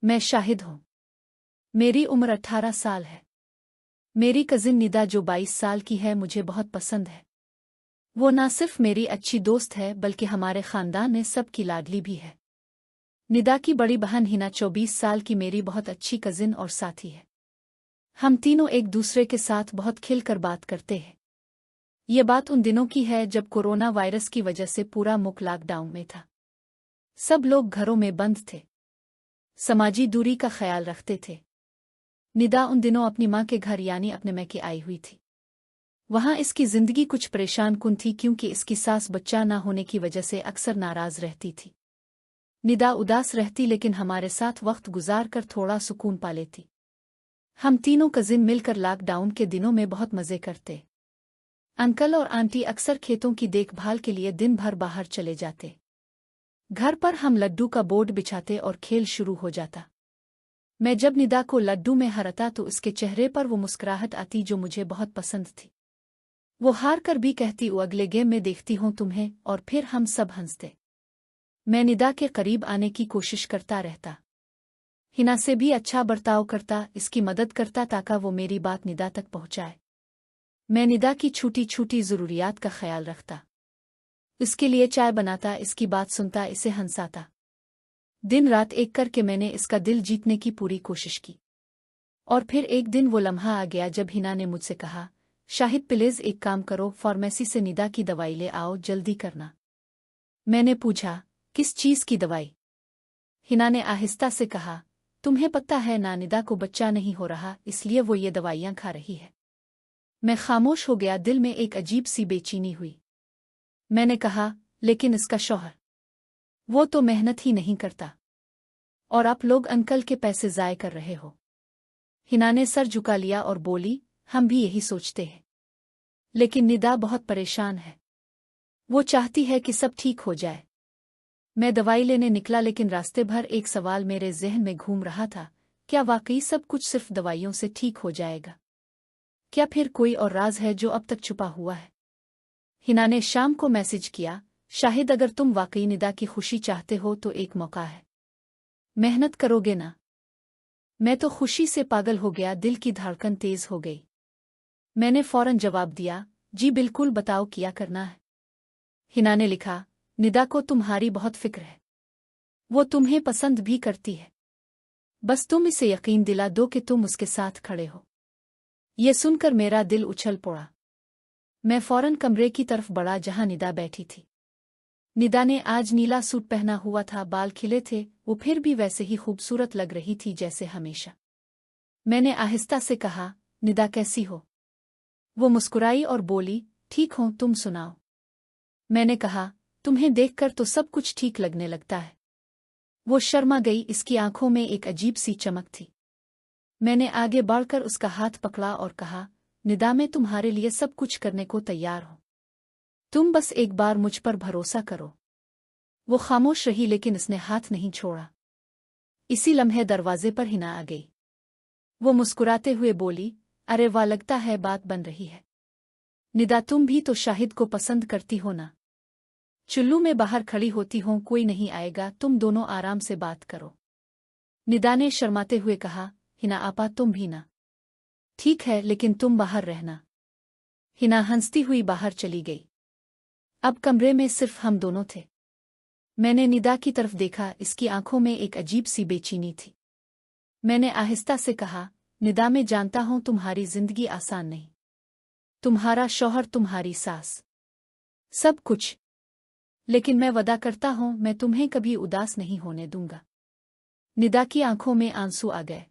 मैं शाहिद हूँ। मेरी उम्र 18 साल है। मेरी कजिन निदा जो 22 साल की है मुझे बहुत पसंद है। वो ना सिर्फ मेरी अच्छी दोस्त है बल्कि हमारे खानदान में सबकी लाडली भी है। निदा की बड़ी बहन हिना 24 साल की मेरी बहुत अच्छी कजिन और साथी है। हम तीनों एक दूसरे के साथ बहुत खिलकर बात करते हैं। ये बात उन दिनों की है जब कोरोना वायरस की वजह से पूरा मुल्क लॉकडाउन में था। सब लोग घरों में बंद थे, समाजी दूरी का ख्याल रखते थे। निदा उन दिनों अपनी माँ के घर यानी अपने मैके आई हुई थी। वहाँ इसकी जिंदगी कुछ परेशान कुन थी क्योंकि इसकी सास बच्चा ना होने की वजह से अक्सर नाराज रहती थी। निदा उदास रहती लेकिन हमारे साथ वक्त गुजार कर थोड़ा सुकून पा लेती। हम तीनों कजिन मिलकर लॉकडाउन के दिनों में बहुत मजे करते। अंकल और आंटी अक्सर खेतों की देखभाल के लिए दिन भर बाहर चले जाते। घर पर हम लड्डू का बोर्ड बिछाते और खेल शुरू हो जाता। मैं जब निदा को लड्डू में हराता तो उसके चेहरे पर वो मुस्कुराहट आती जो मुझे बहुत पसंद थी। वो हार कर भी कहती वो अगले गेम में देखती हूँ तुम्हें, और फिर हम सब हंसते। मैं निदा के करीब आने की कोशिश करता रहता। हिना से भी अच्छा बर्ताव करता, इसकी मदद करता ताकि वो मेरी बात निदा तक पहुँचाए। मैं निदा की छोटी छोटी ज़रूरियात का ख्याल रखता। इसके लिए चाय बनाता, इसकी बात सुनता, इसे हंसाता। दिन रात एक करके मैंने इसका दिल जीतने की पूरी कोशिश की। और फिर एक दिन वो लम्हा आ गया जब हिना ने मुझसे कहा, शाहिद प्लीज एक काम करो, फार्मेसी से निदा की दवाई ले आओ, जल्दी करना। मैंने पूछा, किस चीज़ की दवाई? हिना ने आहिस्ता से कहा, तुम्हें पता है ना, निदा को बच्चा नहीं हो रहा, इसलिए वो ये दवाइयाँ खा रही है। मैं खामोश हो गया, दिल में एक अजीब सी बेचैनी हुई। मैंने कहा, लेकिन इसका शौहर, वो तो मेहनत ही नहीं करता, और आप लोग अंकल के पैसे ज़ाय कर रहे हो। हिना ने सर झुका लिया और बोली, हम भी यही सोचते हैं, लेकिन निदा बहुत परेशान है। वो चाहती है कि सब ठीक हो जाए। मैं दवाई लेने निकला लेकिन रास्ते भर एक सवाल मेरे ज़हन में घूम रहा था, क्या वाकई सब कुछ सिर्फ दवाइयों से ठीक हो जाएगा? क्या फिर कोई और राज है जो अब तक छुपा हुआ है? हिना ने शाम को मैसेज किया, शाहिद अगर तुम वाकई निदा की खुशी चाहते हो तो एक मौका है। मेहनत करोगे ना? मैं तो खुशी से पागल हो गया, दिल की धड़कन तेज हो गई। मैंने फौरन जवाब दिया, जी बिल्कुल, बताओ क्या करना है। हिना ने लिखा, निदा को तुम्हारी बहुत फिक्र है, वो तुम्हें पसंद भी करती है, बस तुम इसे यकीन दिला दो कि तुम उसके साथ खड़े हो। ये सुनकर मेरा दिल उछल पड़ा। मैं फौरन कमरे की तरफ बढ़ा जहां निदा बैठी थी। निदा ने आज नीला सूट पहना हुआ था, बाल खिले थे, वो फिर भी वैसे ही खूबसूरत लग रही थी जैसे हमेशा। मैंने आहिस्ता से कहा, निदा कैसी हो? वो मुस्कुराई और बोली, ठीक हो, तुम सुनाओ। मैंने कहा, तुम्हें देखकर तो सब कुछ ठीक लगने लगता है। वो शर्मा गई, इसकी आंखों में एक अजीब सी चमक थी। मैंने आगे बढ़कर उसका हाथ पकड़ा और कहा, निदा मैं तुम्हारे लिए सब कुछ करने को तैयार हूं, तुम बस एक बार मुझ पर भरोसा करो। वो खामोश रही लेकिन उसने हाथ नहीं छोड़ा। इसी लम्हे दरवाजे पर हिना आ गई। वो मुस्कुराते हुए बोली, अरे वाह, लगता है बात बन रही है। निदा तुम भी तो शाहिद को पसंद करती हो ना? चुल्लू में बाहर खड़ी होती हो, कोई नहीं आएगा, तुम दोनों आराम से बात करो। निदा ने शर्माते हुए कहा, हिना आपा तुम भी ना? ठीक है, लेकिन तुम बाहर रहना। हिना हंसती हुई बाहर चली गई। अब कमरे में सिर्फ हम दोनों थे। मैंने निदा की तरफ देखा, इसकी आंखों में एक अजीब सी बेचैनी थी। मैंने आहिस्ता से कहा, निदा मैं जानता हूं तुम्हारी जिंदगी आसान नहीं, तुम्हारा शौहर, तुम्हारी सास, सब कुछ, लेकिन मैं वादा करता हूं मैं तुम्हें कभी उदास नहीं होने दूंगा। निदा की आंखों में आंसू आ गए।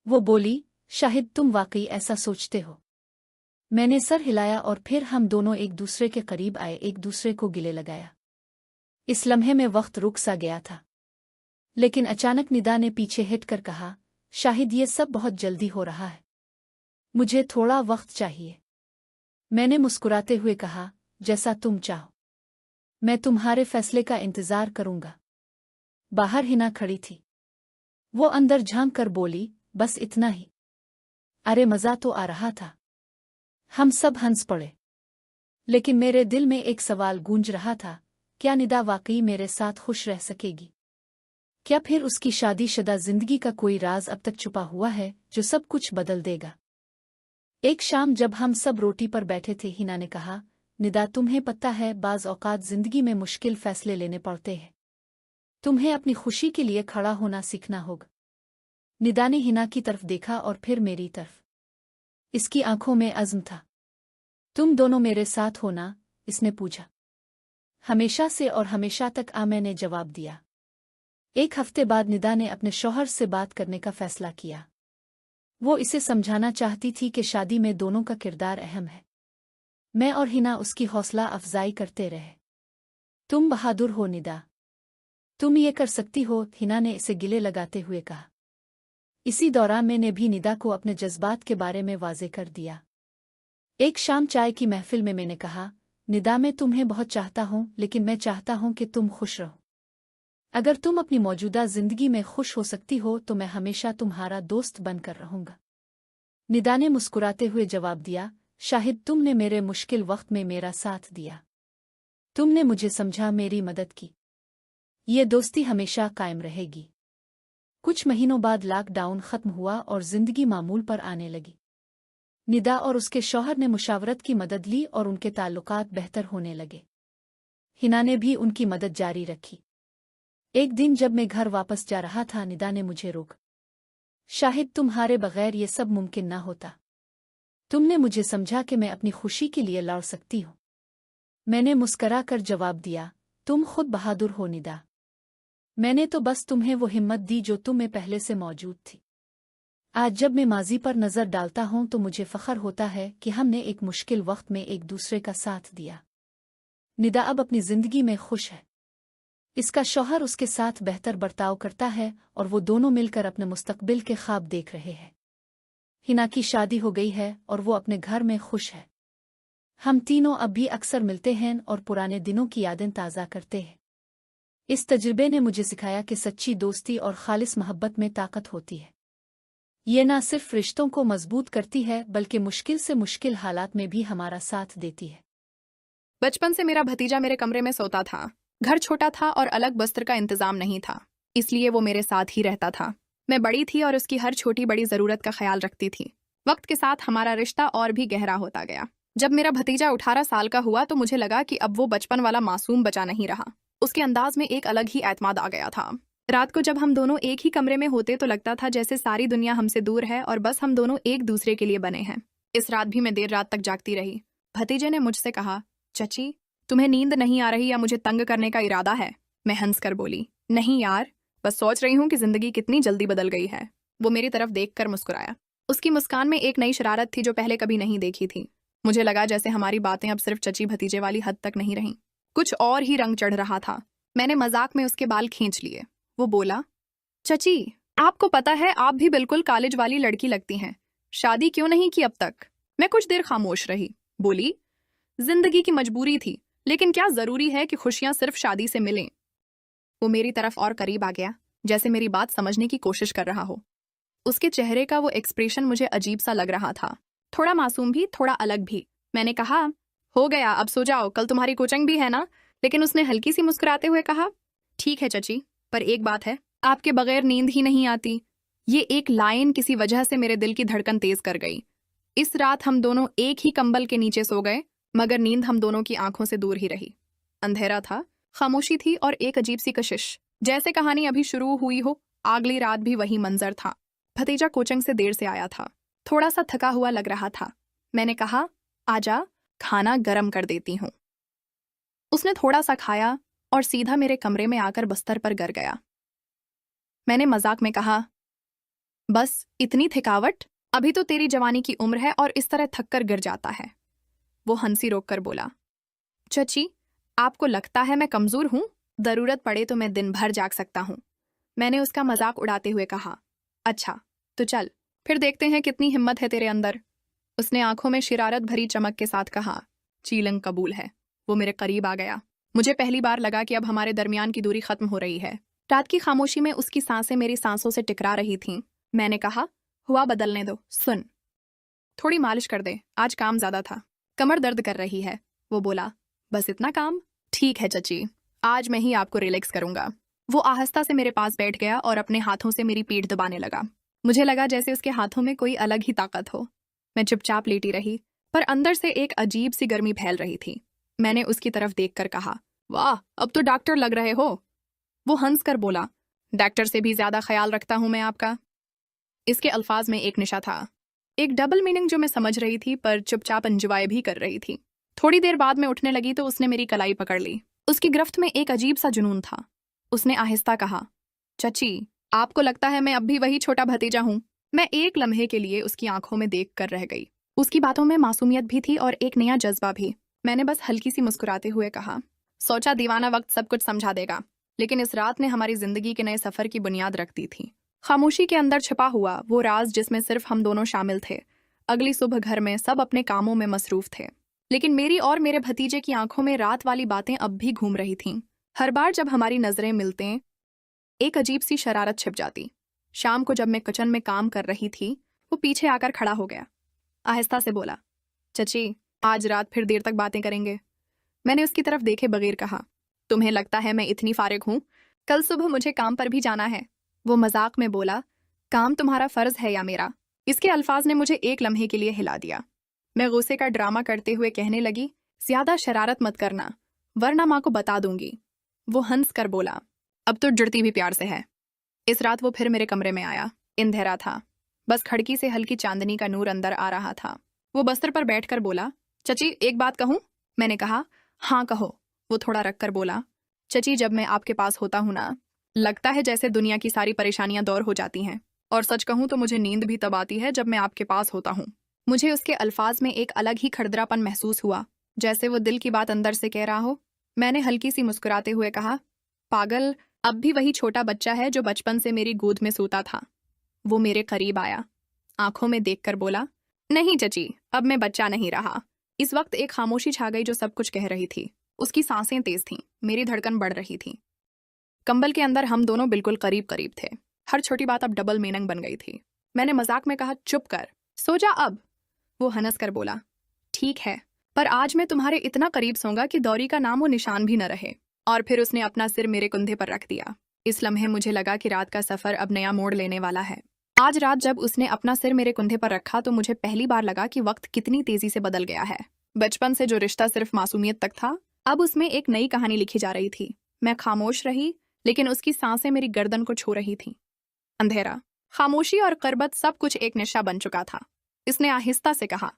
वो बोली, शाहिद तुम वाकई ऐसा सोचते हो? मैंने सर हिलाया और फिर हम दोनों एक दूसरे के करीब आए, एक दूसरे को गले लगाया। इस लम्हे में वक्त रुक सा गया था, लेकिन अचानक निदा ने पीछे हिट कर कहा, शाहिद ये सब बहुत जल्दी हो रहा है, मुझे थोड़ा वक्त चाहिए। मैंने मुस्कुराते हुए कहा, जैसा तुम चाहो, मैं तुम्हारे फैसले का इंतजार करूंगा। बाहर हिना खड़ी थी। वो अंदर झांक कर बोली, बस इतना ही? अरे मजा तो आ रहा था। हम सब हंस पड़े, लेकिन मेरे दिल में एक सवाल गूंज रहा था, क्या निदा वाकई मेरे साथ खुश रह सकेगी? क्या फिर उसकी शादीशुदा जिंदगी का कोई राज अब तक छुपा हुआ है जो सब कुछ बदल देगा? एक शाम जब हम सब रोटी पर बैठे थे, हिना ने कहा, निदा तुम्हें पता है बाज औकात जिंदगी में मुश्किल फैसले लेने पड़ते हैं। तुम्हें अपनी खुशी के लिए खड़ा होना सीखना होगा। निदा ने हिना की तरफ देखा और फिर मेरी तरफ। इसकी आंखों में अज़्म था। तुम दोनों मेरे साथ होना? इसने पूछा। हमेशा से और हमेशा तक, मैंने जवाब दिया। एक हफ्ते बाद निदा ने अपने शौहर से बात करने का फैसला किया। वो इसे समझाना चाहती थी कि शादी में दोनों का किरदार अहम है। मैं और हिना उसकी हौसला अफजाई करते रहे। तुम बहादुर हो निदा, तुम ये कर सकती हो, हिना ने इसे गिले लगाते हुए कहा। इसी दौरान मैंने भी निदा को अपने जज्बात के बारे में वाजे कर दिया। एक शाम चाय की महफिल में मैंने कहा, निदा मैं तुम्हें बहुत चाहता हूं, लेकिन मैं चाहता हूं कि तुम खुश रहो। अगर तुम अपनी मौजूदा जिंदगी में खुश हो सकती हो तो मैं हमेशा तुम्हारा दोस्त बनकर रहूंगा। निदा ने मुस्कुराते हुए जवाब दिया, शाहिद तुमने मेरे मुश्किल वक्त में मेरा साथ दिया। तुमने मुझे समझा, मेरी मदद की। ये दोस्ती हमेशा कायम रहेगी। कुछ महीनों बाद लॉकडाउन खत्म हुआ और जिंदगी मामूल पर आने लगी। निदा और उसके शौहर ने मुशावरत की मदद ली और उनके ताल्लुकात बेहतर होने लगे। हिना ने भी उनकी मदद जारी रखी। एक दिन जब मैं घर वापस जा रहा था, निदा ने मुझे रोका। शाहिद तुम्हारे बगैर ये सब मुमकिन ना होता। तुमने मुझे समझा कि मैं अपनी खुशी के लिए लड़ सकती हूँ। मैंने मुस्करा कर जवाब दिया, तुम खुद बहादुर हो निदा। मैंने तो बस तुम्हें वो हिम्मत दी जो तुम में पहले से मौजूद थी। आज जब मैं माजी पर नजर डालता हूं तो मुझे फख्र होता है कि हमने एक मुश्किल वक्त में एक दूसरे का साथ दिया। निदा अब अपनी जिंदगी में खुश है। इसका शौहर उसके साथ बेहतर बर्ताव करता है और वो दोनों मिलकर अपने मुस्तकबिल के ख्वाब देख रहे हैं। हिना की शादी हो गई है और वो अपने घर में खुश है। हम तीनों अब भी अक्सर मिलते हैं और पुराने दिनों की यादें ताज़ा करते हैं। इस तजुर्बे ने मुझे सिखाया कि सच्ची दोस्ती और खालिस मोहब्बत में ताकत होती है। ये न सिर्फ रिश्तों को मजबूत करती है बल्कि मुश्किल से मुश्किल हालात में भी हमारा साथ देती है। बचपन से मेरा भतीजा मेरे कमरे में सोता था। घर छोटा था और अलग बस्तर का इंतजाम नहीं था, इसलिए वो मेरे साथ ही रहता था। मैं बड़ी थी और उसकी हर छोटी बड़ी जरूरत का ख्याल रखती थी। वक्त के साथ हमारा रिश्ता और भी गहरा होता गया। जब मेरा भतीजा 18 साल का हुआ तो मुझे लगा कि अब वो बचपन वाला मासूम बचा नहीं रहा। उसके अंदाज में एक अलग ही एतमाद आ गया था। रात को जब हम दोनों एक ही कमरे में होते तो लगता था जैसे सारी दुनिया हमसे दूर है और बस हम दोनों एक दूसरे के लिए बने हैं। इस रात भी मैं देर रात तक जागती रही। भतीजे ने मुझसे कहा, चची तुम्हें नींद नहीं आ रही या मुझे तंग करने का इरादा है? मैं हंसकर बोली, नहीं यार, बस सोच रही हूँ कि जिंदगी कितनी जल्दी बदल गई है। वो मेरी तरफ देखकर मुस्कुराया। उसकी मुस्कान में एक नई शरारत थी जो पहले कभी नहीं देखी थी। मुझे लगा जैसे हमारी बातें अब सिर्फ चची भतीजे वाली हद तक नहीं रहीं, कुछ और ही रंग चढ़ रहा था। मैंने मजाक में उसके बाल खींच लिए। वो बोला, चची आपको पता है आप भी बिल्कुल कॉलेज वाली लड़की लगती हैं, शादी क्यों नहीं की अब तक? मैं कुछ देर खामोश रही। बोली, जिंदगी की मजबूरी थी, लेकिन क्या जरूरी है कि खुशियां सिर्फ शादी से मिलें? वो मेरी तरफ और करीब आ गया, जैसे मेरी बात समझने की कोशिश कर रहा हो। उसके चेहरे का वो एक्सप्रेशन मुझे अजीब सा लग रहा था, थोड़ा मासूम भी, थोड़ा अलग भी। मैंने कहा, हो गया, अब सो जाओ, कल तुम्हारी कोचिंग भी है ना? लेकिन उसने हल्की सी मुस्कुराते हुए कहा, ठीक है चची, पर एक बात है, आपके बगैर नींद ही नहीं आती। ये एक लाइन किसी वजह से मेरे दिल की धड़कन तेज कर गई। इस रात हम दोनों एक ही कंबल के नीचे सो गए, मगर नींद हम दोनों की आंखों से दूर ही रही। अंधेरा था, खामोशी थी और एक अजीब सी कशिश, जैसे कहानी अभी शुरू हुई हो। अगली रात भी वही मंजर था। भतीजा कोचिंग से देर से आया था, थोड़ा सा थका हुआ लग रहा था। मैंने कहा, आजा, खाना गरम कर देती हूँ। उसने थोड़ा सा खाया और सीधा मेरे कमरे में आकर बस्तर पर गिर गया। मैंने मजाक में कहा, बस इतनी थकावट? अभी तो तेरी जवानी की उम्र है और इस तरह थक कर गिर जाता है। वो हंसी रोककर बोला, चची आपको लगता है मैं कमजोर हूं? जरूरत पड़े तो मैं दिन भर जाग सकता हूं। मैंने उसका मजाक उड़ाते हुए कहा, अच्छा तो चल, फिर देखते हैं कितनी हिम्मत है तेरे अंदर। उसने आंखों में शरारत भरी चमक के साथ कहा, चीलंग कबूल है। वो मेरे करीब आ गया। मुझे पहली बार लगा कि अब हमारे दरमियान की दूरी खत्म हो रही है। रात की खामोशी में उसकी सांसें मेरी सांसों से टकरा रही थीं। मैंने कहा, हुआ बदलने दो, सुन, थोड़ी मालिश कर दे, आज काम ज्यादा था, कमर दर्द कर रही है। वो बोला, बस इतना काम? ठीक है चची, आज मैं ही आपको रिलैक्स करूंगा। वो आहिस्ता से मेरे पास बैठ गया और अपने हाथों से मेरी पीठ दबाने लगा। मुझे लगा जैसे उसके हाथों में कोई अलग ही ताकत हो। मैं चुपचाप लेटी रही, पर अंदर से एक अजीब सी गर्मी फैल रही थी। मैंने उसकी तरफ देखकर कहा, वाह, अब तो डॉक्टर लग रहे हो। वो हंस कर बोला, डॉक्टर से भी ज्यादा ख्याल रखता हूं मैं आपका। इसके अल्फाज में एक निशा था, एक डबल मीनिंग जो मैं समझ रही थी पर चुपचाप एंजॉय भी कर रही थी। थोड़ी देर बाद मैं उठने लगी तो उसने मेरी कलाई पकड़ ली। उसकी गिरफ्त में एक अजीब सा जुनून था। उसने आहिस्ता कहा, चची, आपको लगता है मैं अब भी वही छोटा भतीजा हूं? मैं एक लम्हे के लिए उसकी आंखों में देख कर रह गई। उसकी बातों में मासूमियत भी थी और एक नया जज्बा भी। मैंने बस हल्की सी मुस्कुराते हुए कहा, सोचा दीवाना वक्त सब कुछ समझा देगा, लेकिन इस रात ने हमारी जिंदगी के नए सफर की बुनियाद रख दी थी। खामोशी के अंदर छिपा हुआ वो राज जिसमें सिर्फ हम दोनों शामिल थे। अगली सुबह घर में सब अपने कामों में मसरूफ थे, लेकिन मेरी और मेरे भतीजे की आंखों में रात वाली बातें अब भी घूम रही थीं। हर बार जब हमारी नजरें मिलते एक अजीब सी शरारत छिप जाती। शाम को जब मैं किचन में काम कर रही थी, वो पीछे आकर खड़ा हो गया। आहिस्ता से बोला, चची, आज रात फिर देर तक बातें करेंगे? मैंने उसकी तरफ देखे बगैर कहा, तुम्हें लगता है मैं इतनी फारिग हूं? कल सुबह मुझे काम पर भी जाना है। वो मजाक में बोला, काम तुम्हारा फर्ज है या मेरा? इसके अल्फाज ने मुझे एक लम्हे के लिए हिला दिया। मैं गुस्से का ड्रामा करते हुए कहने लगी, ज्यादा शरारत मत करना, वरना माँ को बता दूंगी। वो हंस कर बोला, अब तो जुड़ती भी प्यार से है। इस रात वो फिर मेरे कमरे में आया। अंधेरा था, बस खिड़की से हल्की चांदनी का नूर अंदर आ रहा था। वो बस्तर पर बैठकर बोला, चची, एक बात कहूं? मैंने कहा, हाँ कहो। वो थोड़ा रख कर बोला, चची, जब मैं आपके पास होता हूं ना, लगता है जैसे दुनिया की सारी परेशानियां दूर हो जाती हैं। और सच कहूं तो मुझे नींद भी तब आती है जब मैं आपके पास होता हूं। मुझे उसके अल्फाज में एक अलग ही खड़दरापन महसूस हुआ, जैसे वो दिल की बात अंदर से कह रहा हो। मैंने हल्की सी मुस्कुराते हुए कहा, पागल, अब भी वही छोटा बच्चा है जो बचपन से मेरी गोद में सोता था। वो मेरे करीब आया, आंखों में देखकर बोला, नहीं चची, अब मैं बच्चा नहीं रहा। इस वक्त एक खामोशी छा गई जो सब कुछ कह रही थी। उसकी सांसें तेज थीं, मेरी धड़कन बढ़ रही थी। कंबल के अंदर हम दोनों बिल्कुल करीब करीब थे। हर छोटी बात अब डबल मीनिंग बन गई थी। मैंने मजाक में कहा, चुप कर, सो जा अब। वो हंस कर बोला, ठीक है, पर आज मैं तुम्हारे इतना करीब सोऊंगा कि दौरी का नाम वो निशान भी न रहे। और फिर उसने अपना सिर मेरे कंधे पर रख दिया। इस लम्हे मुझे लगा कि रात का सफर अब नया मोड़ लेने वाला है। आज रात जब उसने अपना सिर मेरे कंधे पर रखा तो मुझे पहली बार लगा कि वक्त कितनी तेजी से बदल गया है। बचपन से जो रिश्ता सिर्फ मासूमियत तक था, अब उसमें एक नई कहानी लिखी जा रही थी। मैं खामोश रही, लेकिन उसकी सांसें मेरी गर्दन को छू रही थीं। अंधेरा, खामोशी और करबत सब कुछ एक नशा बन चुका था। इसने आहिस्ता से कहा,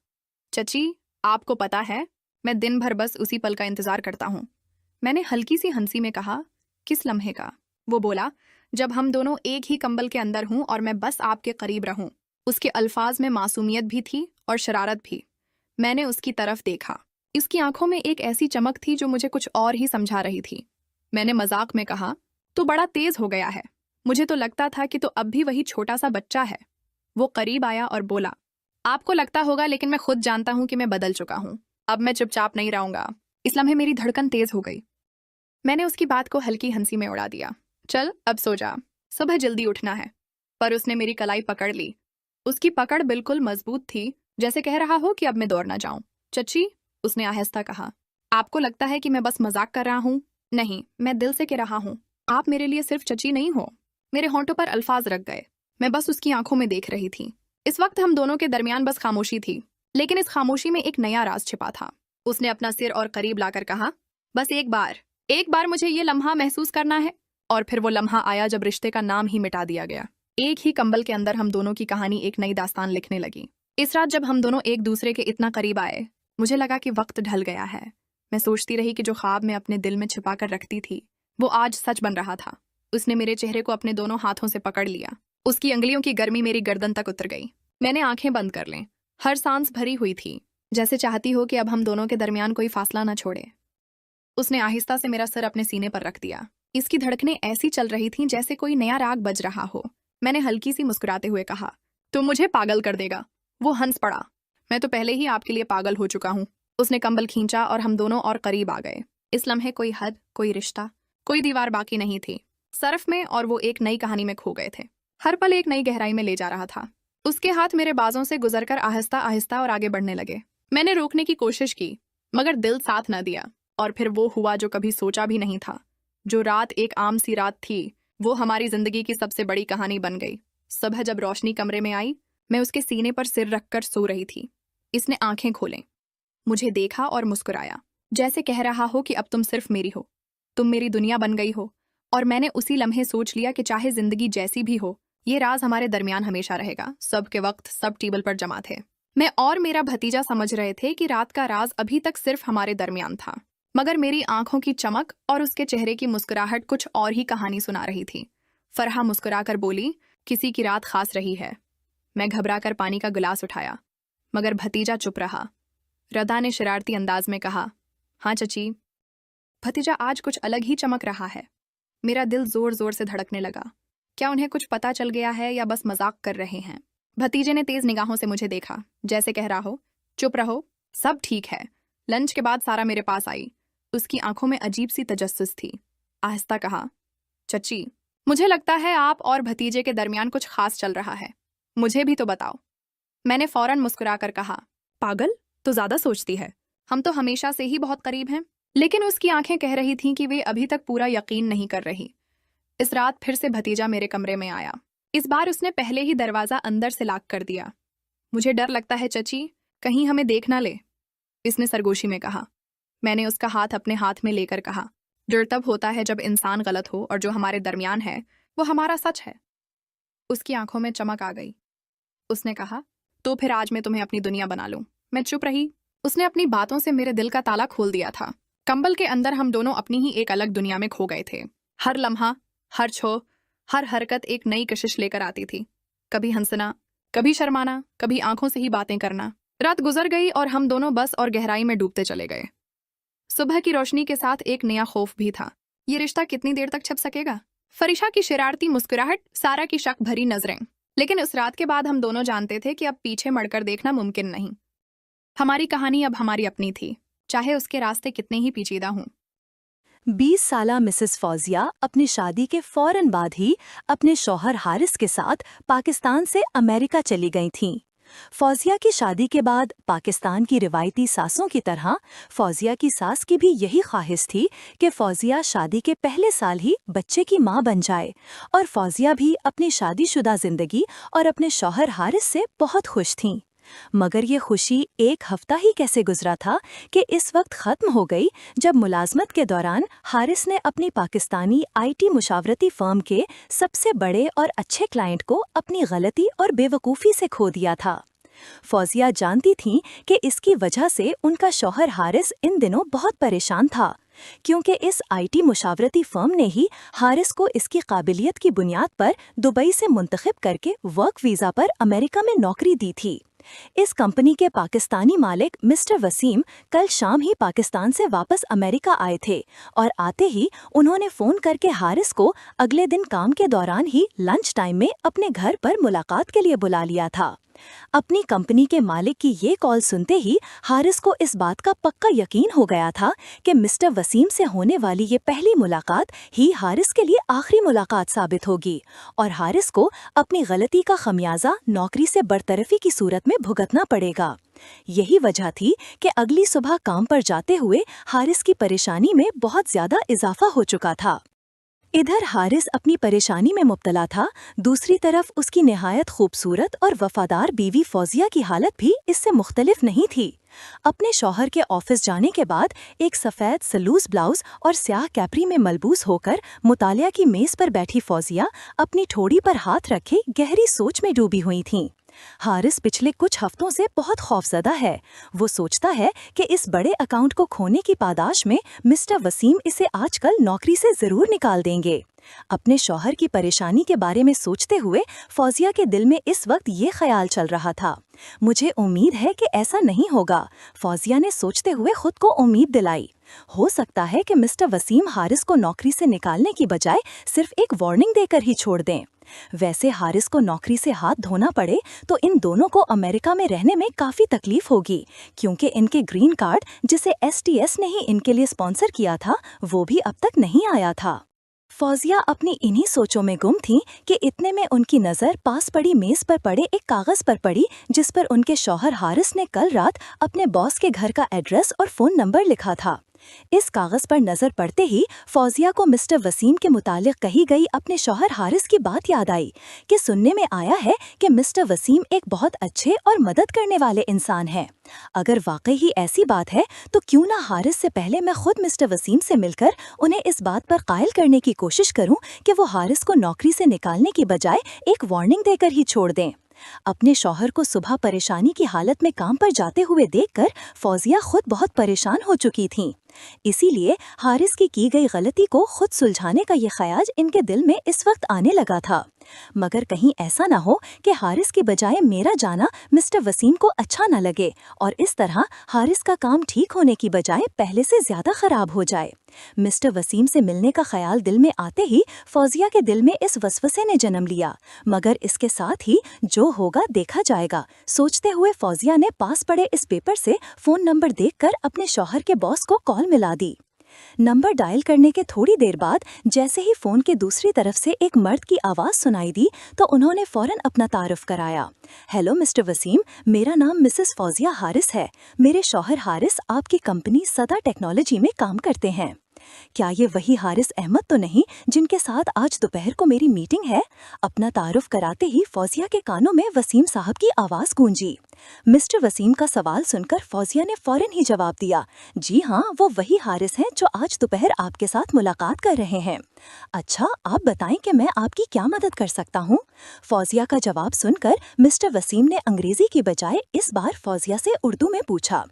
चची, आपको पता है, मैं दिन भर बस उसी पल का इंतजार करता हूँ। मैंने हल्की सी हंसी में कहा, किस लम्हे का? वो बोला, जब हम दोनों एक ही कंबल के अंदर हूं और मैं बस आपके करीब रहूं। उसके अल्फाज में मासूमियत भी थी और शरारत भी। मैंने उसकी तरफ देखा। इसकी आंखों में एक ऐसी चमक थी जो मुझे कुछ और ही समझा रही थी। मैंने मजाक में कहा, तू बड़ा तेज हो गया है। मुझे तो लगता था कि तू अब भी वही छोटा सा बच्चा है। वो करीब आया और बोला, आपको लगता होगा, लेकिन मैं खुद जानता हूं कि मैं बदल चुका हूं। अब मैं चुपचाप नहीं रहूंगा। इस लम्हे मेरी धड़कन तेज हो गई। मैंने उसकी बात को हल्की हंसी में उड़ा दिया, चल अब सो जा, सुबह जल्दी उठना है। पर उसने मेरी कलाई पकड़ ली। उसकी पकड़ बिल्कुल मजबूत थी, जैसे कह रहा हो कि अब मैं दौड़ ना जाऊं। चची, उसने आहिस्ता कहा, आपको लगता है कि मैं बस मजाक कर रहा हूं? नहीं, मैं दिल से कह रहा हूं। आप मेरे लिए सिर्फ चची नहीं हो। मेरे होंठों पर अल्फाज रख गए। मैं बस उसकी आंखों में देख रही थी। इस वक्त हम दोनों के दरमियान बस खामोशी थी, लेकिन इस खामोशी में एक नया राज छिपा था। उसने अपना सिर और करीब लाकर कहा, बस एक बार मुझे ये लम्हा महसूस करना है। और फिर वो लम्हा आया जब रिश्ते का नाम ही मिटा दिया गया। एक ही कंबल के अंदर हम दोनों की कहानी एक नई दास्तान लिखने लगी। इस रात जब हम दोनों एक दूसरे के इतना करीब आए, मुझे लगा कि वक्त ढल गया है। मैं सोचती रही कि जो ख्वाब मैं अपने दिल में छिपा कर रखती थी, वो आज सच बन रहा था। उसने मेरे चेहरे को अपने दोनों हाथों से पकड़ लिया। उसकी अंगलियों की गर्मी मेरी गर्दन तक उतर गई। मैंने आंखें बंद कर लें। हर सांस भरी हुई थी, जैसे चाहती हो कि अब हम दोनों के दरमियान कोई फासला न छोड़े। उसने आहिस्ता से मेरा सर अपने सीने पर रख दिया। इसकी धड़कनें ऐसी चल रही थीं जैसे कोई नया राग बज रहा हो। मैंने हल्की सी मुस्कुराते हुए कहा, तुम मुझे पागल कर देगा। वो हंस पड़ा, मैं तो पहले ही आपके लिए पागल हो चुका हूँ। उसने कंबल खींचा और हम दोनों और करीब आ गए। इस लम्हे कोई हद, कोई रिश्ता, कोई दीवार बाकी नहीं थी। सर्फ में और वो एक नई कहानी में खो गए थे। हर पल एक नई गहराई में ले जा रहा था। उसके हाथ मेरे बाजों से गुजरकर आहिस्ता आहिस्ता और आगे बढ़ने लगे। मैंने रोकने की कोशिश की, मगर दिल साथ न दिया। और फिर वो हुआ जो कभी सोचा भी नहीं था। जो रात एक आम सी रात थी, वो हमारी जिंदगी की सबसे बड़ी कहानी बन गई। सुबह जब रोशनी कमरे में आई, मैं उसके सीने पर सिर रखकर सो रही थी। इसने आंखें खोलें, मुझे देखा और मुस्कुराया, जैसे कह रहा हो कि अब तुम सिर्फ मेरी हो, तुम मेरी दुनिया बन गई हो। और मैंने उसी लम्हे सोच लिया कि चाहे जिंदगी जैसी भी हो, ये राज हमारे दरमियान हमेशा रहेगा। सब के वक्त सब टेबल पर जमा थे। मैं और मेरा भतीजा समझ रहे थे कि रात का राज अभी तक सिर्फ हमारे दरमियान था, मगर मेरी आंखों की चमक और उसके चेहरे की मुस्कुराहट कुछ और ही कहानी सुना रही थी। फरहा मुस्कुराकर बोली, किसी की रात खास रही है। मैं घबराकर पानी का गिलास उठाया, मगर भतीजा चुप रहा। रदा ने शरारती अंदाज में कहा, हाँ चची, भतीजा आज कुछ अलग ही चमक रहा है। मेरा दिल जोर जोर से धड़कने लगा। क्या उन्हें कुछ पता चल गया है या बस मजाक कर रहे हैं? भतीजे ने तेज निगाहों से मुझे देखा, जैसे कह रहा हो, चुप रहो, सब ठीक है। लंच के बाद सारा मेरे पास आई। उसकी आंखों में अजीब सी तजस्सुस थी। आहिस्ता कहा, चची, मुझे लगता है आप और भतीजे के दरमियान कुछ खास चल रहा है। मुझे भी तो बताओ। मैंने फौरन मुस्कुराकर कहा, पागल, तो ज्यादा सोचती है। हम तो हमेशा से ही बहुत करीब हैं। लेकिन उसकी आंखें कह रही थीं कि वे अभी तक पूरा यकीन नहीं कर रही। इस रात फिर से भतीजा मेरे कमरे में आया। इस बार उसने पहले ही दरवाजा अंदर से लॉक कर दिया। मुझे डर लगता है चची, कहीं हमें देख ना ले, इसने सरगोशी में कहा। मैंने उसका हाथ अपने हाथ में लेकर कहा, डर तब होता है जब इंसान गलत हो और जो हमारे दरमियान है वो हमारा सच है। उसकी आंखों में चमक आ गई। उसने कहा, तो फिर आज मैं तुम्हें अपनी दुनिया बना लूं। मैं चुप रही। उसने अपनी बातों से मेरे दिल का ताला खोल दिया था। कंबल के अंदर हम दोनों अपनी ही एक अलग दुनिया में खो गए थे। हर लम्हा, हर छो, हर हरकत एक नई कशिश लेकर आती थी। कभी हंसना, कभी शर्माना, कभी आंखों से ही बातें करना। रात गुजर गई और हम दोनों बस और गहराई में डूबते चले गए। सुबह की रोशनी के साथ एक नया खौफ भी था। ये रिश्ता कितनी देर तक छिप सकेगा? फरिशा की शरारती मुस्कुराहट, सारा की शक भरी नजरें। लेकिन उस रात के बाद हम दोनों जानते थे कि अब पीछे मुड़कर देखना मुमकिन नहीं। हमारी कहानी अब हमारी अपनी थी, चाहे उसके रास्ते कितने ही पेचीदा हों। 20 साला मिसेस फौजिया अपनी शादी के फौरन बाद ही अपने शौहर हारिस के साथ पाकिस्तान से अमेरिका चली गई थीं। फौजिया की शादी के बाद पाकिस्तान की रिवायती सासों की तरह फौजिया की सास की भी यही ख्वाहिश थी कि फौजिया शादी के पहले साल ही बच्चे की मां बन जाए, और फौजिया भी अपनी शादीशुदा जिंदगी और अपने शौहर हारिस से बहुत खुश थीं। मगर ये खुशी एक हफ्ता ही कैसे गुजरा था कि इस वक्त ख़त्म हो गई जब मुलाजमत के दौरान हारिस ने अपनी पाकिस्तानी आईटी मुशावरती फर्म के सबसे बड़े और अच्छे क्लाइंट को अपनी गलती और बेवकूफ़ी से खो दिया था। फौजिया जानती थीं कि इसकी वजह से उनका शौहर हारिस इन दिनों बहुत परेशान था, क्योंकि इस आईटी मुशावरती फर्म ने ही हारिस को इसकी काबिलियत की बुनियाद पर दुबई से मुंतखब करके वर्क वीज़ा पर अमेरिका में नौकरी दी थी। इस कंपनी के पाकिस्तानी मालिक मिस्टर वसीम कल शाम ही पाकिस्तान से वापस अमेरिका आए थे, और आते ही उन्होंने फ़ोन करके हारिस को अगले दिन काम के दौरान ही लंच टाइम में अपने घर पर मुलाकात के लिए बुला लिया था। अपनी कंपनी के मालिक की ये कॉल सुनते ही हारिस को इस बात का पक्का यकीन हो गया था कि मिस्टर वसीम से होने वाली ये पहली मुलाकात ही हारिस के लिए आखिरी मुलाकात साबित होगी, और हारिस को अपनी गलती का खमियाजा नौकरी से बरतरफी की सूरत में भुगतना पड़ेगा। यही वजह थी कि अगली सुबह काम पर जाते हुए हारिस की परेशानी में बहुत ज्यादा इजाफा हो चुका था। इधर हारिस अपनी परेशानी में मुब्तला था, दूसरी तरफ उसकी निहायत खूबसूरत और वफादार बीवी फौजिया की हालत भी इससे मुख्तलिफ नहीं थी। अपने शौहर के ऑफिस जाने के बाद एक सफ़ेद सलूस ब्लाउज और स्याह कैपरी में मलबूस होकर मुतालिया की मेज़ पर बैठी फौजिया अपनी ठोड़ी पर हाथ रखे गहरी सोच में डूबी हुई थीं। हारिस पिछले कुछ हफ्तों से बहुत खौफजदा है। वो सोचता है कि इस बड़े अकाउंट को खोने की पादाश में मिस्टर वसीम इसे आजकल नौकरी से ज़रूर निकाल देंगे। अपने शौहर की परेशानी के बारे में सोचते हुए फौजिया के दिल में इस वक्त ये ख्याल चल रहा था, मुझे उम्मीद है कि ऐसा नहीं होगा। फौजिया ने सोचते हुए खुद को उम्मीद दिलाई। हो सकता है कि मिस्टर वसीम हारिस को नौकरी से निकालने की बजाय सिर्फ एक वार्निंग देकर ही छोड़ दें। वैसे हारिस को नौकरी से हाथ धोना पड़े तो इन दोनों को अमेरिका में रहने में काफ़ी तकलीफ होगी, क्योंकि इनके ग्रीन कार्ड, जिसे STS ने ही इनके लिए स्पॉन्सर किया था, वो भी अब तक नहीं आया था। फौजिया अपनी इन्हीं सोचों में गुम थीं कि इतने में उनकी नज़र पास पड़ी मेज़ पर पड़े एक कागज़ पर पड़ी, जिस पर उनके शौहर हारिस ने कल रात अपने बॉस के घर का एड्रेस और फ़ोन नंबर लिखा था। इस कागज पर नजर पड़ते ही फौजिया को मिस्टर वसीम के मुतालिक कही गई अपने शौहर हारिस की बात याद आई कि सुनने में आया है कि मिस्टर वसीम एक बहुत अच्छे और मदद करने वाले इंसान हैं। अगर वाकई ही ऐसी बात है तो क्यों ना हारिस से पहले मैं खुद मिस्टर वसीम से मिलकर उन्हें इस बात पर कायल करने की कोशिश करूं कि वो हारिस को नौकरी से निकालने की बजाय एक वार्निंग देकर ही छोड़ दें। अपने शौहर को सुबह परेशानी की हालत में काम पर जाते हुए देखकर फौजिया खुद बहुत परेशान हो चुकी थीं। इसीलिए हारिस की गई गलती को खुद सुलझाने का ये ख्याल इनके दिल में इस वक्त आने लगा था। मगर कहीं ऐसा ना हो कि हारिस की बजाय मेरा जाना मिस्टर वसीम को अच्छा न लगे और इस तरह हारिस का काम ठीक होने की बजाय पहले से ज्यादा खराब हो जाए। मिस्टर वसीम से मिलने का ख्याल दिल में आते ही फौजिया के दिल में इस वसवसे ने जन्म लिया, मगर इसके साथ ही जो होगा देखा जाएगा सोचते हुए फौजिया ने पास पड़े इस पेपर से फोन नंबर देखकर अपने शौहर के बॉस को कॉल मिला दी। नंबर डायल करने के थोड़ी देर बाद जैसे ही फोन के दूसरी तरफ से एक मर्द की आवाज सुनाई दी तो उन्होंने फौरन अपना तारुफ कराया। हेलो मिस्टर वसीम, मेरा नाम मिसेस फौजिया हारिस है। मेरे शौहर हारिस आपकी कंपनी सदा टेक्नोलॉजी में काम करते हैं। क्या ये वही हारिस अहमद तो नहीं जिनके साथ आज दोपहर को मेरी मीटिंग है? अपना तारुफ कराते ही फौजिया के कानों में वसीम साहब की आवाज गूंजी। मिस्टर वसीम का सवाल सुनकर फौजिया ने फौरन ही जवाब दिया, जी हाँ, वो वही हारिस हैं जो आज दोपहर आपके साथ मुलाकात कर रहे हैं। अच्छा, आप बताएं कि मैं आपकी क्या मदद कर सकता हूँ? फौजिया का जवाब सुनकर मिस्टर वसीम ने अंग्रेजी की बजाय इस बार फौजिया से उर्दू में पूछा।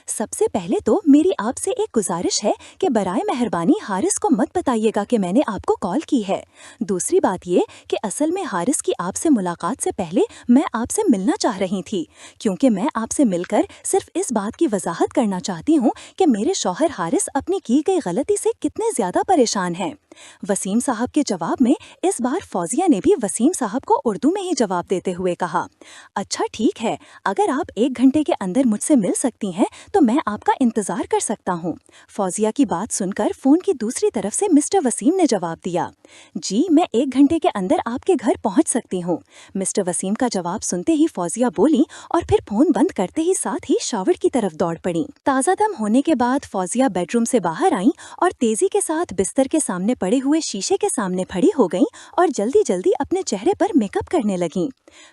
सबसे पहले तो मेरी आपसे एक गुजारिश है कि बराए मेहरबानी हारिस को मत बताइएगा कि मैंने आपको कॉल की है। दूसरी बात ये कि असल में हारिस की आपसे मुलाकात से पहले मैं आपसे मिलना चाह रही थी, क्योंकि मैं आपसे मिलकर सिर्फ इस बात की वजाहत करना चाहती हूँ कि मेरे शौहर हारिस अपनी की गई गलती से कितने ज्यादा परेशान हैं। वसीम साहब के जवाब में इस बार फौजिया ने भी वसीम साहब को उर्दू में ही जवाब देते हुए कहा, अच्छा ठीक है, अगर आप 1 घंटे के अंदर मुझसे मिल सकती हैं तो मैं आपका इंतजार कर सकता हूँ। फौजिया की बात सुनकर फोन की दूसरी तरफ से मिस्टर वसीम ने जवाब दिया, जी मैं 1 घंटे के अंदर आपके घर पहुँच सकती हूँ। मिस्टर वसीम का जवाब सुनते ही फौजिया बोली और फिर फोन बंद करते ही साथ ही शावर की तरफ दौड़ पड़ी। ताज़ा दम होने के बाद फौजिया बेडरूम से बाहर आई और तेजी के साथ बिस्तर के सामने पड़े हुए शीशे के सामने खड़ी हो गईं और जल्दी जल्दी अपने चेहरे पर मेकअप करने लगीं।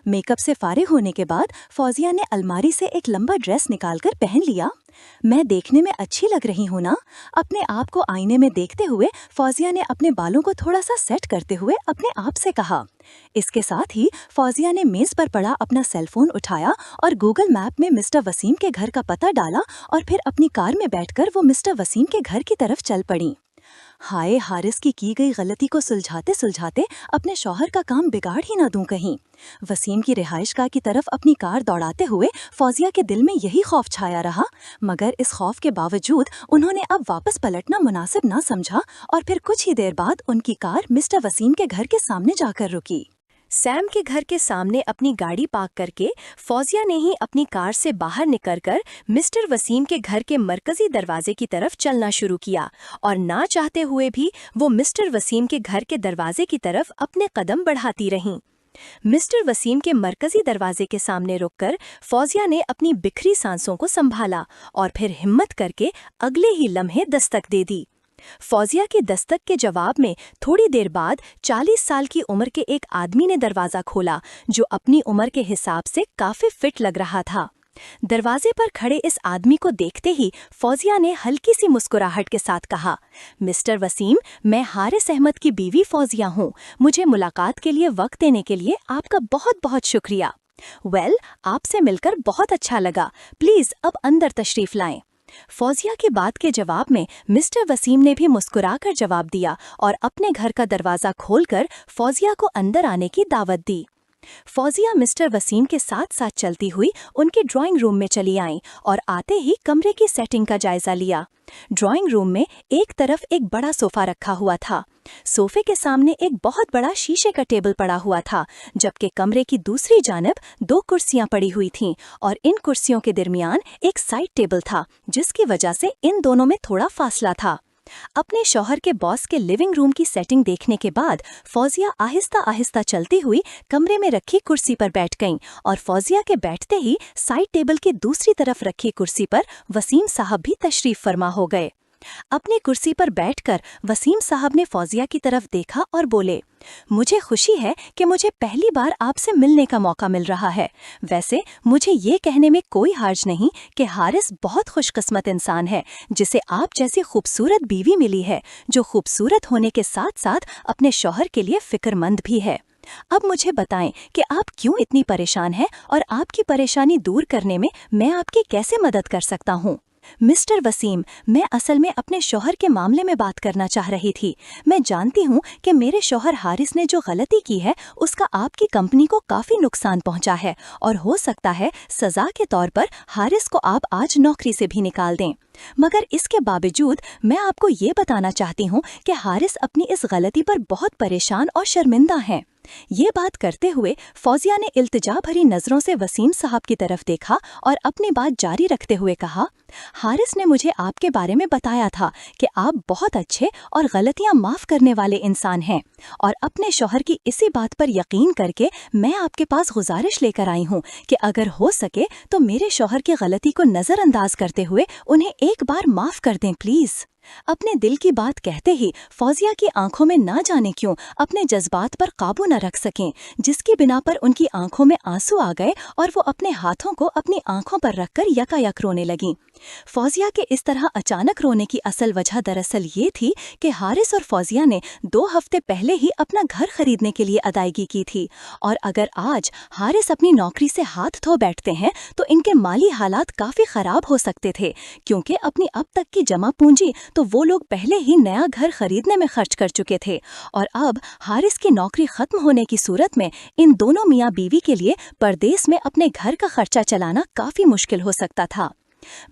मेकअप से फारिग होने के बाद फौजिया ने अलमारी से एक लंबा ड्रेस निकालकर पहन लिया। मैं देखने में अच्छी लग रही हूँ ना? अपने आप को आईने में देखते हुए फौजिया ने अपने बालों को थोड़ा सा सेट करते हुए अपने आप से कहा। इसके साथ ही फौजिया ने मेज पर पड़ा अपना सेलफोन उठाया और गूगल मैप में मिस्टर वसीम के घर का पता डाला और फिर अपनी कार में बैठकर वो मिस्टर वसीम के घर की तरफ चल पड़ी। हाय, हारिस की गई गलती को सुलझाते सुलझाते अपने शौहर का काम बिगाड़ ही ना दूं कहीं। वसीम की रिहाइशगाह की तरफ अपनी कार दौड़ाते हुए फौजिया के दिल में यही खौफ छाया रहा, मगर इस खौफ के बावजूद उन्होंने अब वापस पलटना मुनासिब ना समझा और फिर कुछ ही देर बाद उनकी कार मिस्टर वसीम के घर के सामने जाकर रुकी। सैम के घर के सामने अपनी गाड़ी पार्क करके फौजिया ने ही अपनी कार से बाहर निकलकर मिस्टर वसीम के घर के मरकजी दरवाजे की तरफ चलना शुरू किया और ना चाहते हुए भी वो मिस्टर वसीम के घर के दरवाजे की तरफ अपने कदम बढ़ाती रहीं। मिस्टर वसीम के मरकजी दरवाजे के सामने रुककर फौजिया ने अपनी बिखरी सांसों को संभाला और फिर हिम्मत करके अगले ही लम्हे दस्तक दे दी। फौजिया की दस्तक के जवाब में थोड़ी देर बाद 40 साल की उम्र के एक आदमी ने दरवाजा खोला, जो अपनी उम्र के हिसाब से काफी फिट लग रहा था। दरवाजे पर खड़े इस आदमी को देखते ही फौजिया ने हल्की सी मुस्कुराहट के साथ कहा, मिस्टर वसीम, मैं हारिस अहमद की बीवी फौजिया हूँ। मुझे मुलाकात के लिए वक्त देने के लिए आपका बहुत बहुत शुक्रिया। आपसे मिलकर बहुत अच्छा लगा। प्लीज अब अंदर तशरीफ लाएं। फौजिया की बात के जवाब में मिस्टर वसीम ने भी मुस्कुराकर जवाब दिया और अपने घर का दरवाजा खोलकर फौजिया को अंदर आने की दावत दी। फौजिया मिस्टर वसीम के साथ साथ चलती हुई उनके ड्राइंग रूम में चली आईं और आते ही कमरे की सेटिंग का जायजा लिया। ड्राइंग रूम में एक तरफ एक बड़ा सोफा रखा हुआ था। सोफे के सामने एक बहुत बड़ा शीशे का टेबल पड़ा हुआ था, जबकि कमरे की दूसरी जानब 2 कुर्सियां पड़ी हुई थीं और इन कुर्सियों के दरमियान एक साइड टेबल था, जिसकी वजह से इन दोनों में थोड़ा फासला था। अपने शौहर के बॉस के लिविंग रूम की सेटिंग देखने के बाद फौजिया आहिस्ता आहिस्ता चलती हुई कमरे में रखी कुर्सी पर बैठ गईं और फौजिया के बैठते ही साइड टेबल की दूसरी तरफ रखी कुर्सी पर वसीम साहब भी तशरीफ फरमा हो गए। अपनी कुर्सी पर बैठकर वसीम साहब ने फौजिया की तरफ देखा और बोले, मुझे खुशी है कि मुझे पहली बार आपसे मिलने का मौका मिल रहा है। वैसे मुझे ये कहने में कोई हर्ज नहीं कि हारिस बहुत खुशकिस्मत इंसान है जिसे आप जैसी खूबसूरत बीवी मिली है, जो खूबसूरत होने के साथ साथ अपने शौहर के लिए फिक्रमंद भी है। अब मुझे बताएं कि आप क्यों इतनी परेशान हैं और आपकी परेशानी दूर करने में मैं आपकी कैसे मदद कर सकता हूँ। मिस्टर वसीम, मैं असल में अपने शौहर के मामले में बात करना चाह रही थी। मैं जानती हूँ कि मेरे शौहर हारिस ने जो गलती की है उसका आपकी कंपनी को काफ़ी नुकसान पहुँचा है और हो सकता है सज़ा के तौर पर हारिस को आप आज नौकरी से भी निकाल दें। मगर इसके बावजूद मैं आपको ये बताना चाहती हूँ कि हारिस अपनी इस गलती पर बहुत परेशान और शर्मिंदा हैं। ये बात करते हुए फौजिया ने इल्तिजा भरी नज़रों से वसीम साहब की तरफ देखा और अपनी बात जारी रखते हुए कहा, हारिस ने मुझे आपके बारे में बताया था कि आप बहुत अच्छे और गलतियां माफ़ करने वाले इंसान हैं और अपने शौहर की इसी बात पर यकीन करके मैं आपके पास गुजारिश लेकर आई हूँ कि अगर हो सके तो मेरे शौहर की गलती को नज़रअंदाज करते हुए उन्हें एक बार माफ़ कर दें प्लीज़। अपने दिल की बात कहते ही फौजिया की आंखों में ना जाने क्यों अपने जज्बात पर काबू न रख सकें, जिसकी बिना पर उनकी आंखों में आंसू आ गए और वो अपने हाथों को अपनी आंखों पर रखकर यकायक रोने लगीं। फौजिया के इस तरह अचानक रोने की असल वजह दरअसल ये थी कि हारिस और फौजिया ने 2 हफ्ते पहले ही अपना घर खरीदने के लिए अदायगी की थी और अगर आज हारिस अपनी नौकरी से हाथ धो बैठते हैं तो इनके माली हालात काफ़ी ख़राब हो सकते थे, क्योंकि अपनी अब तक की जमा पूंजी तो वो लोग पहले ही नया घर खरीदने में खर्च कर चुके थे और अब हारिस की नौकरी खत्म होने की सूरत में इन दोनों मियाँ बीवी के लिए परदेश में अपने घर का खर्चा चलाना काफ़ी मुश्किल हो सकता था।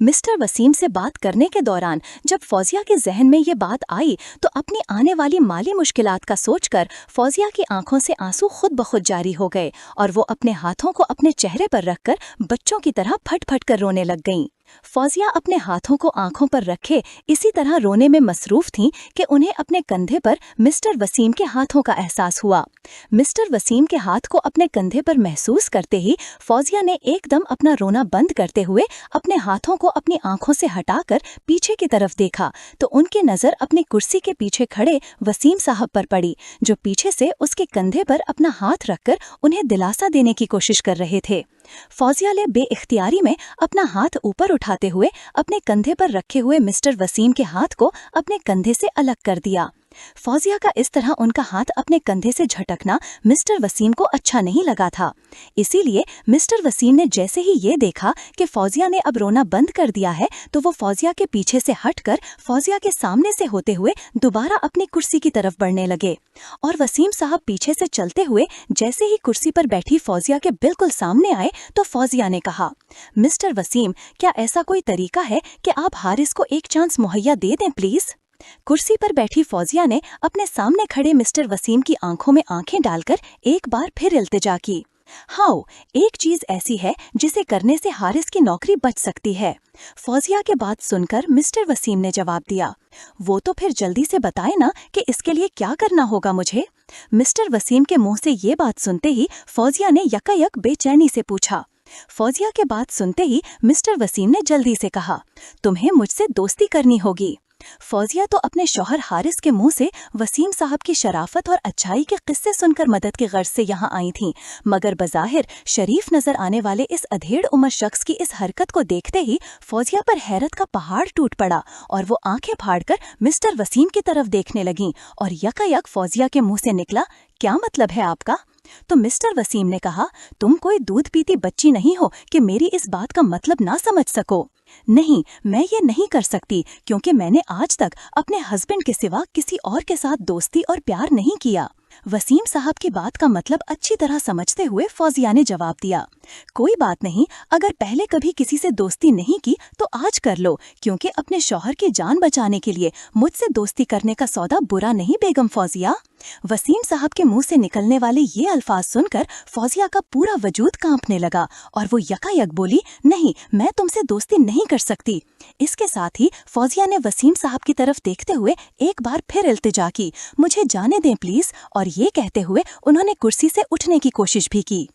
मिस्टर वसीम से बात करने के दौरान जब फौजिया के जहन में ये बात आई तो अपनी आने वाली माली मुश्किलात का सोचकर फौजिया की आंखों से आंसू खुद ब खुद जारी हो गए और वो अपने हाथों को अपने चेहरे पर रखकर बच्चों की तरह फट फट कर रोने लग गईं। फौजिया अपने हाथों को आंखों पर रखे इसी तरह रोने में मसरूफ थीं कि उन्हें अपने कंधे पर मिस्टर वसीम के हाथों का एहसास हुआ। मिस्टर वसीम के हाथ को अपने कंधे पर महसूस करते ही फौजिया ने एकदम अपना रोना बंद करते हुए अपने हाथों को अपनी आंखों से हटाकर पीछे की तरफ देखा तो उनकी नज़र अपनी कुर्सी के पीछे खड़े वसीम साहब पर पड़ी, जो पीछे से उसके कंधे पर अपना हाथ रखकर उन्हें दिलासा देने की कोशिश कर रहे थे। फौजिया ने बेइख्तियारी में अपना हाथ ऊपर उठाते हुए अपने कंधे पर रखे हुए मिस्टर वसीम के हाथ को अपने कंधे से अलग कर दिया। फौजिया का इस तरह उनका हाथ अपने कंधे से झटकना मिस्टर वसीम को अच्छा नहीं लगा था। इसीलिए मिस्टर वसीम ने जैसे ही ये देखा कि फौजिया ने अब रोना बंद कर दिया है तो वो फौजिया के पीछे से हटकर फौजिया के सामने से होते हुए दोबारा अपनी कुर्सी की तरफ बढ़ने लगे और वसीम साहब पीछे से चलते हुए जैसे ही कुर्सी पर बैठी फौजिया के बिल्कुल सामने आए तो फौजिया ने कहा, मिस्टर वसीम, क्या ऐसा कोई तरीका है कि आप हारिस को एक चांस मुहैया दे दें प्लीज। कुर्सी पर बैठी फौजिया ने अपने सामने खड़े मिस्टर वसीम की आंखों में आंखें डालकर एक बार फिर इल्तिजा की। हाँ, एक चीज ऐसी है जिसे करने से हारिस की नौकरी बच सकती है। फौजिया के बात सुनकर मिस्टर वसीम ने जवाब दिया, वो तो फिर जल्दी से बताए ना कि इसके लिए क्या करना होगा मुझे। मिस्टर वसीम के मुंह से ये बात सुनते ही फौजिया ने यकायक बेचैनी से पूछा। फौजिया के बात सुनते ही मिस्टर वसीम ने जल्दी से कहा, तुम्हें मुझसे दोस्ती करनी होगी। फौजिया तो अपने शौहर हारिस के मुंह से वसीम साहब की शराफत और अच्छाई के किस्से सुनकर मदद की गर्ज से यहाँ आई थीं, मगर बज़ाहिर शरीफ नजर आने वाले इस अधेड़ उम्र शख्स की इस हरकत को देखते ही फौजिया पर हैरत का पहाड़ टूट पड़ा और वो आंखें फाड़कर मिस्टर वसीम की तरफ देखने लगीं और यकायक फौजिया के मुंह से निकला, क्या मतलब है आपका? तो मिस्टर वसीम ने कहा, तुम कोई दूध पीती बच्ची नहीं हो कि मेरी इस बात का मतलब ना समझ सको। नहीं, मैं ये नहीं कर सकती क्योंकि मैंने आज तक अपने हस्बैंड के सिवा किसी और के साथ दोस्ती और प्यार नहीं किया। वसीम साहब की बात का मतलब अच्छी तरह समझते हुए फौजिया ने जवाब दिया, कोई बात नहीं, अगर पहले कभी किसी से दोस्ती नहीं की तो आज कर लो, क्योंकि अपने शौहर की जान बचाने के लिए मुझसे दोस्ती करने का सौदा बुरा नहीं बेगम फौजिया। वसीम साहब के मुंह से निकलने वाले ये अल्फाज सुनकर फौजिया का पूरा वजूद कांपने लगा और वो यकायक बोली, नहीं, मैं तुमसे दोस्ती नहीं कर सकती। इसके साथ ही फौजिया ने वसीम साहब की तरफ देखते हुए एक बार फिर इल्तिजा की, मुझे जाने दें प्लीज, और ये कहते हुए उन्होंने कुर्सी से उठने की कोशिश भी की।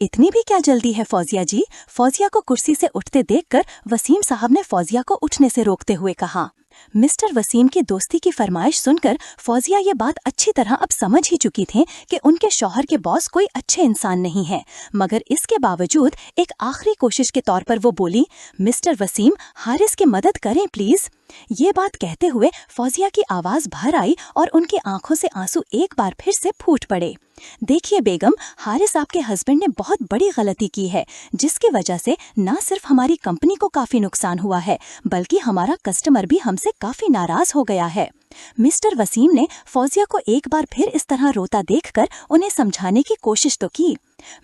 इतनी भी क्या जल्दी है फौजिया जी? फौजिया को कुर्सी से उठते देखकर वसीम साहब ने फौजिया को उठने से रोकते हुए कहा। मिस्टर वसीम की दोस्ती की फरमाइश सुनकर फौजिया ये बात अच्छी तरह अब समझ ही चुकी थी कि उनके शौहर के बॉस कोई अच्छे इंसान नहीं है, मगर इसके बावजूद एक आखिरी कोशिश के तौर पर वो बोली, मिस्टर वसीम, हारिस की मदद करें प्लीज। ये बात कहते हुए फौजिया की आवाज भर आई और उनकी आंखों से आंसू एक बार फिर से फूट पड़े। देखिए बेगम, हारिस आपके हस्बैंड ने बहुत बड़ी गलती की है, जिसकी वजह से न सिर्फ हमारी कंपनी को काफी नुकसान हुआ है, बल्कि हमारा कस्टमर भी हमसे काफी नाराज हो गया है। मिस्टर वसीम ने फौजिया को एक बार फिर इस तरह रोता देखकर उन्हें समझाने की कोशिश तो की।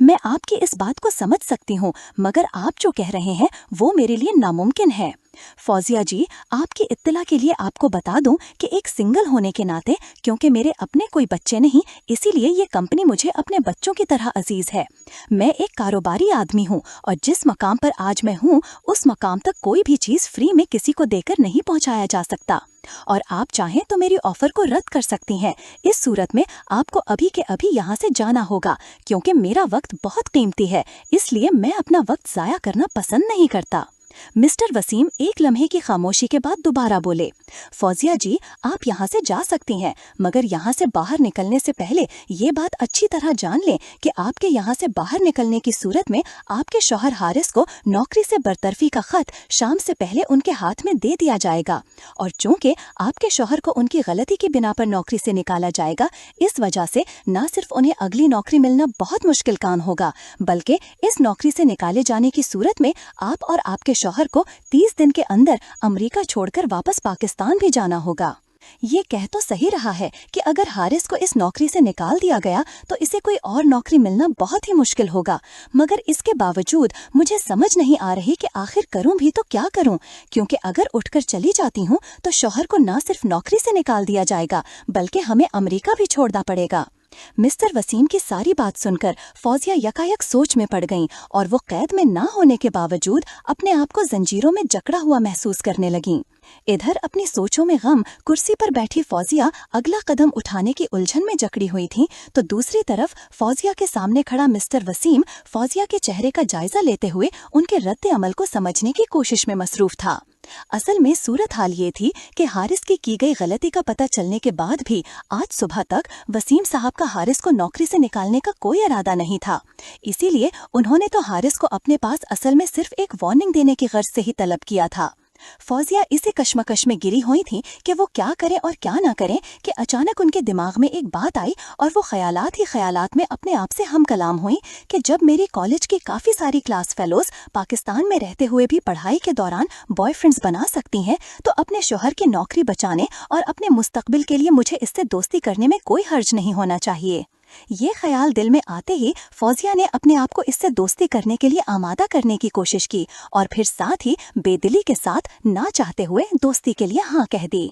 मैं आपकी इस बात को समझ सकती हूँ, मगर आप जो कह रहे हैं वो मेरे लिए नामुमकिन है। फौजिया जी, आपकी इत्तला के लिए आपको बता दूं कि एक सिंगल होने के नाते, क्योंकि मेरे अपने कोई बच्चे नहीं, इसीलिए ये कंपनी मुझे अपने बच्चों की तरह अजीज है। मैं एक कारोबारी आदमी हूँ और जिस मकाम पर आज मैं हूँ उस मकाम तक कोई भी चीज फ्री में किसी को देकर नहीं पहुँचाया जा सकता। और आप चाहें तो मेरी ऑफर को रद्द कर सकती हैं। इस सूरत में आपको अभी के अभी यहाँ से जाना होगा, क्योंकि मेरा वक्त बहुत कीमती है, इसलिए मैं अपना वक्त जाया करना पसंद नहीं करता। मिस्टर वसीम एक लम्हे की खामोशी के बाद दोबारा बोले, फौजिया जी, आप यहाँ से जा सकती हैं, मगर यहाँ से बाहर निकलने से पहले ये बात अच्छी तरह जान लें कि आपके यहाँ से बाहर निकलने की सूरत में आपके शौहर हारिस को नौकरी से बरतरफी का खत शाम से पहले उनके हाथ में दे दिया जाएगा। और चूंकि आपके शौहर को उनकी गलती की बिना पर नौकरी से निकाला जाएगा, इस वजह से न सिर्फ उन्हें अगली नौकरी मिलना बहुत मुश्किल काम होगा, बल्कि इस नौकरी से निकाले जाने की सूरत में आप और आपके शौहर को 30 दिन के अंदर अमेरिका छोड़कर वापस पाकिस्तान भी जाना होगा। ये कह तो सही रहा है कि अगर हारिस को इस नौकरी से निकाल दिया गया तो इसे कोई और नौकरी मिलना बहुत ही मुश्किल होगा, मगर इसके बावजूद मुझे समझ नहीं आ रही कि आखिर करूं भी तो क्या करूं, क्योंकि अगर उठकर चली जाती हूं तो शौहर को न सिर्फ नौकरी से निकाल दिया जाएगा, बल्कि हमें अमेरिका भी छोड़ना पड़ेगा। मिस्टर वसीम की सारी बात सुनकर फौजिया यकायक सोच में पड़ गईं और वो कैद में ना होने के बावजूद अपने आप को जंजीरों में जकड़ा हुआ महसूस करने लगीं। इधर अपनी सोचों में गम कुर्सी पर बैठी फौजिया अगला कदम उठाने की उलझन में जकड़ी हुई थी, तो दूसरी तरफ फौजिया के सामने खड़ा मिस्टर वसीम फौजिया के चेहरे का जायजा लेते हुए उनके रद्द अमल को समझने की कोशिश में मसरूफ था। असल में सूरत हाल ये थी कि हारिस की गई गलती का पता चलने के बाद भी आज सुबह तक वसीम साहब का हारिस को नौकरी से निकालने का कोई इरादा नहीं था। इसीलिए उन्होंने तो हारिस को अपने पास असल में सिर्फ एक वार्निंग देने की गर्ज से ही तलब किया था। फौजिया इसी कश्मकश में गिरी हुई थी कि वो क्या करें और क्या ना करें कि अचानक उनके दिमाग में एक बात आई और वो ख्यालात ही ख्यालात में अपने आप से हम कलाम हुई कि जब मेरी कॉलेज की काफ़ी सारी क्लास फेलोज पाकिस्तान में रहते हुए भी पढ़ाई के दौरान बॉयफ्रेंड्स बना सकती हैं, तो अपने शौहर की नौकरी बचाने और अपने मुस्तकबिल के लिए मुझे इससे दोस्ती करने में कोई हर्ज नहीं होना चाहिए। ये ख्याल दिल में आते ही फौजिया ने अपने आप को इससे दोस्ती करने के लिए आमादा करने की कोशिश की और फिर साथ ही बेदिली के साथ ना चाहते हुए दोस्ती के लिए हाँ कह दी।